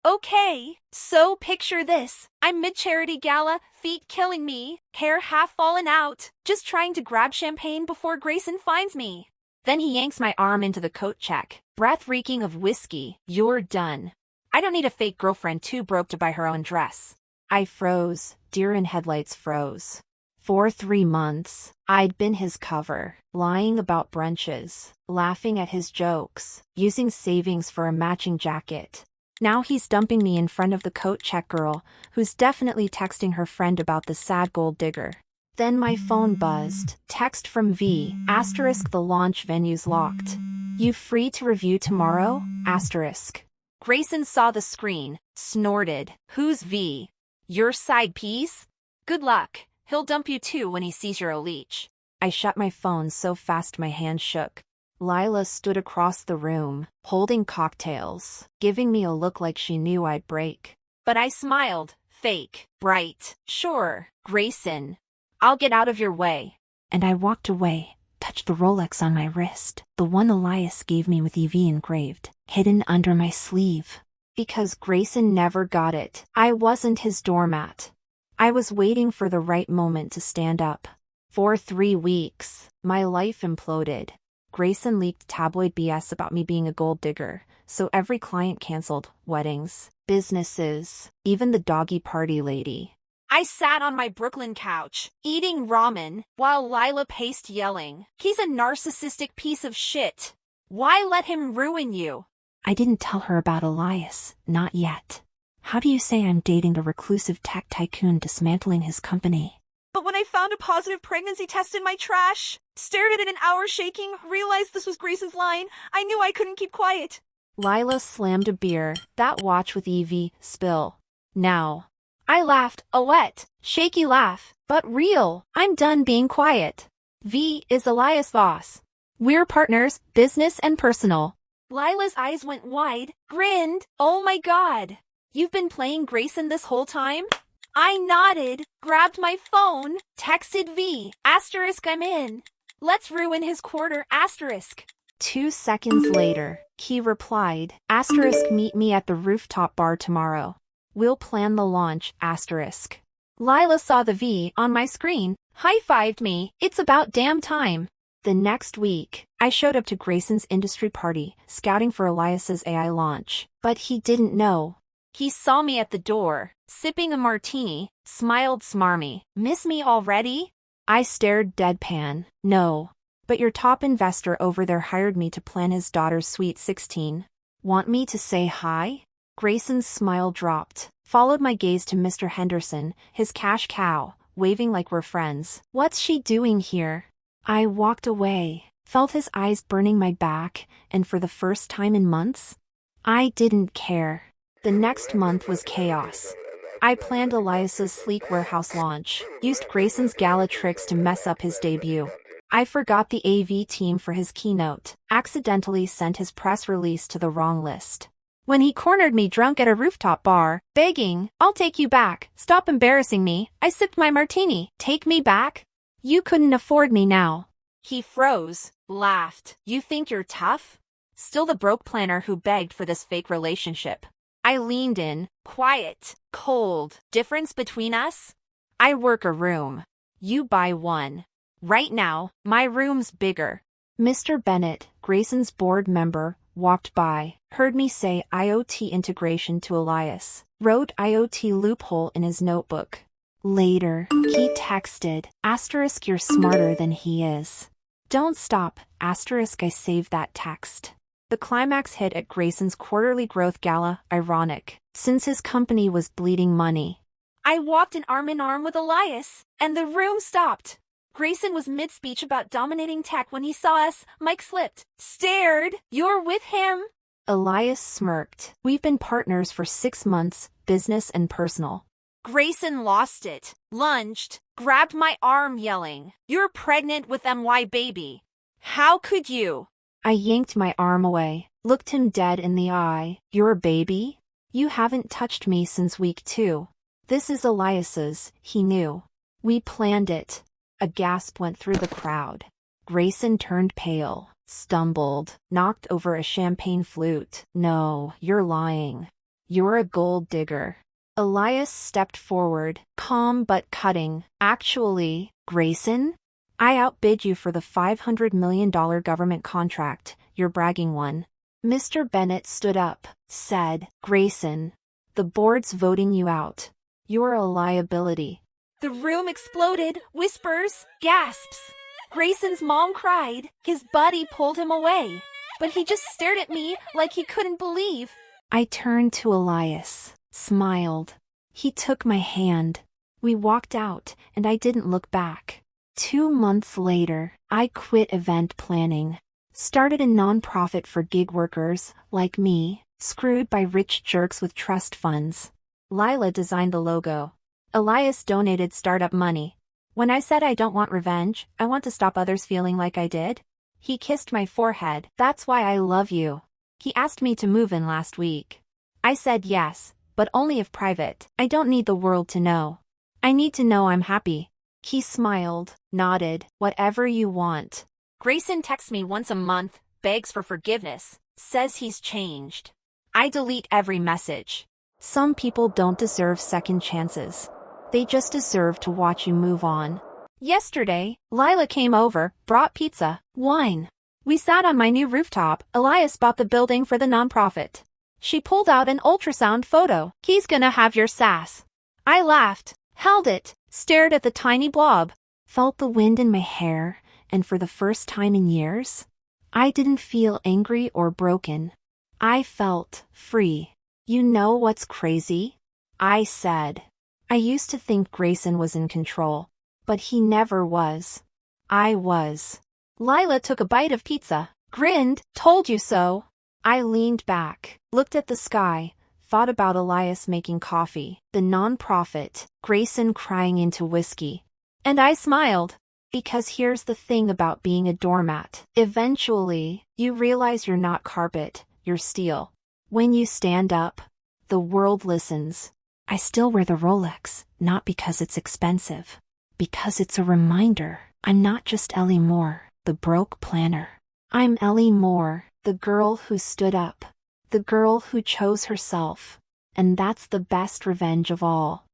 Okay, so picture this. I'm mid-charity gala, feet killing me, hair half fallen out, just trying to grab champagne before Grayson finds me. Then he yanks my arm into the coat check, breath reeking of whiskey. You're done. I don't need a fake girlfriend too broke to buy her own dress. I froze, deer in headlights froze. For 3 months, I'd been his cover, lying about brunches, laughing at his jokes, using savings for a matching jacket. Now he's dumping me in front of the coat check girl, who's definitely texting her friend about the sad gold digger. Then my phone buzzed. Text from V, asterisk the launch venue's locked. You free to review tomorrow? Asterisk. Grayson saw the screen, snorted. Who's V? Your side piece? Good luck. He'll dump you too when he sees you're a leech. I shut my phone so fast my hand shook. Lila stood across the room, holding cocktails, giving me a look like she knew I'd break. But I smiled. Fake. Bright. Sure. Grayson. I'll get out of your way. And I walked away, touched the Rolex on my wrist, the one Elias gave me with EV engraved, hidden under my sleeve. Because Grayson never got it. I wasn't his doormat. I was waiting for the right moment to stand up. For 3 weeks, my life imploded. Grayson leaked tabloid BS about me being a gold digger, so every client canceled weddings, businesses, even the doggy party lady. I sat on my Brooklyn couch, eating ramen, while Lila paced yelling, "He's a narcissistic piece of shit. Why let him ruin you?" I didn't tell her about Elias, not yet. How do you say I'm dating a reclusive tech tycoon dismantling his company? But when I found a positive pregnancy test in my trash, stared at it an hour shaking, realized this was Grayson's line, I knew I couldn't keep quiet. Lila slammed a beer, that watch with Evie, spill. Now. I laughed, a wet, shaky laugh, but real. I'm done being quiet. V is Elias Voss. We're partners, business and personal. Lila's eyes went wide, grinned, oh my god. You've been playing Grayson this whole time? I nodded, grabbed my phone, texted V, asterisk I'm in. Let's ruin his quarter, asterisk. 2 seconds later, he replied, asterisk meet me at the rooftop bar tomorrow. We'll plan the launch, asterisk. Lila saw the V on my screen, high-fived me, it's about damn time. The next week, I showed up to Grayson's industry party, scouting for Elias's AI launch, but he didn't know. He saw me at the door, sipping a martini, smiled smarmy. Miss me already? I stared deadpan. No. But your top investor over there hired me to plan his daughter's sweet 16. Want me to say hi? Grayson's smile dropped, followed my gaze to Mr. Henderson, his cash cow, waving like we're friends. What's she doing here? I walked away, felt his eyes burning my back, and for the first time in months, I didn't care. The next month was chaos. I planned Elias's sleek warehouse launch, used Grayson's gala tricks to mess up his debut. I forgot the AV team for his keynote, accidentally sent his press release to the wrong list. When he cornered me drunk at a rooftop bar, begging, I'll take you back, stop embarrassing me, I sipped my martini, take me back? You couldn't afford me now. He froze, laughed. You think you're tough? Still the broke planner who begged for this fake relationship. I leaned in, quiet, cold. Difference between us? I work a room. You buy one. Right now, my room's bigger. Mr. Bennett, Grayson's board member, walked by, heard me say IoT integration to Elias, wrote IoT loophole in his notebook. Later, he texted, asterisk you're smarter than he is. Don't stop, asterisk I saved that text. The climax hit at Grayson's quarterly growth gala, ironic, since his company was bleeding money. I walked in arm with Elias, and the room stopped. Grayson was mid-speech about dominating tech when he saw us. Mike slipped, stared. You're with him? Elias smirked. We've been partners for 6 months, business and personal. Grayson lost it, lunged, grabbed my arm yelling, You're pregnant with MY baby. How could you? I yanked my arm away, looked him dead in the eye. Your baby? You haven't touched me since week 2. This is Elias's, he knew. We planned it. A gasp went through the crowd. Grayson turned pale, stumbled, knocked over a champagne flute. No, you're lying. You're a gold digger. Elias stepped forward, calm but cutting. Actually, Grayson, I outbid you for the $500 million government contract, your bragging one. Mr. Bennett stood up, said, Grayson, the board's voting you out. You're a liability. The room exploded, whispers, gasps. Grayson's mom cried. His buddy pulled him away. But he just stared at me like he couldn't believe. I turned to Elias, smiled. He took my hand. We walked out, and I didn't look back. 2 months later, I quit event planning. Started a nonprofit for gig workers, like me, screwed by rich jerks with trust funds. Lila designed the logo. Elias donated startup money. When I said I don't want revenge, I want to stop others feeling like I did, he kissed my forehead. That's why I love you. He asked me to move in last week. I said yes, but only if private. I don't need the world to know. I need to know I'm happy. He smiled, nodded, whatever you want. Grayson texts me once a month, begs for forgiveness, says he's changed. I delete every message. Some people don't deserve second chances. They just deserve to watch you move on. Yesterday, Lila came over, brought pizza, wine. We sat on my new rooftop. Elias bought the building for the nonprofit. She pulled out an ultrasound photo. He's gonna have your sass. I laughed, held it, stared at the tiny blob, felt the wind in my hair, and for the first time in years, I didn't feel angry or broken. I felt free. You know what's crazy? I said. I used to think Grayson was in control, but he never was. I was. Lila took a bite of pizza, grinned, told you so. I leaned back, looked at the sky, thought about Elias making coffee, the nonprofit, Grayson crying into whiskey. And I smiled. Because here's the thing about being a doormat. Eventually, you realize you're not carpet, you're steel. When you stand up, the world listens. I still wear the Rolex, not because it's expensive. Because it's a reminder, I'm not just Ellie Moore, the broke planner. I'm Ellie Moore, the girl who stood up. The girl who chose herself. And that's the best revenge of all.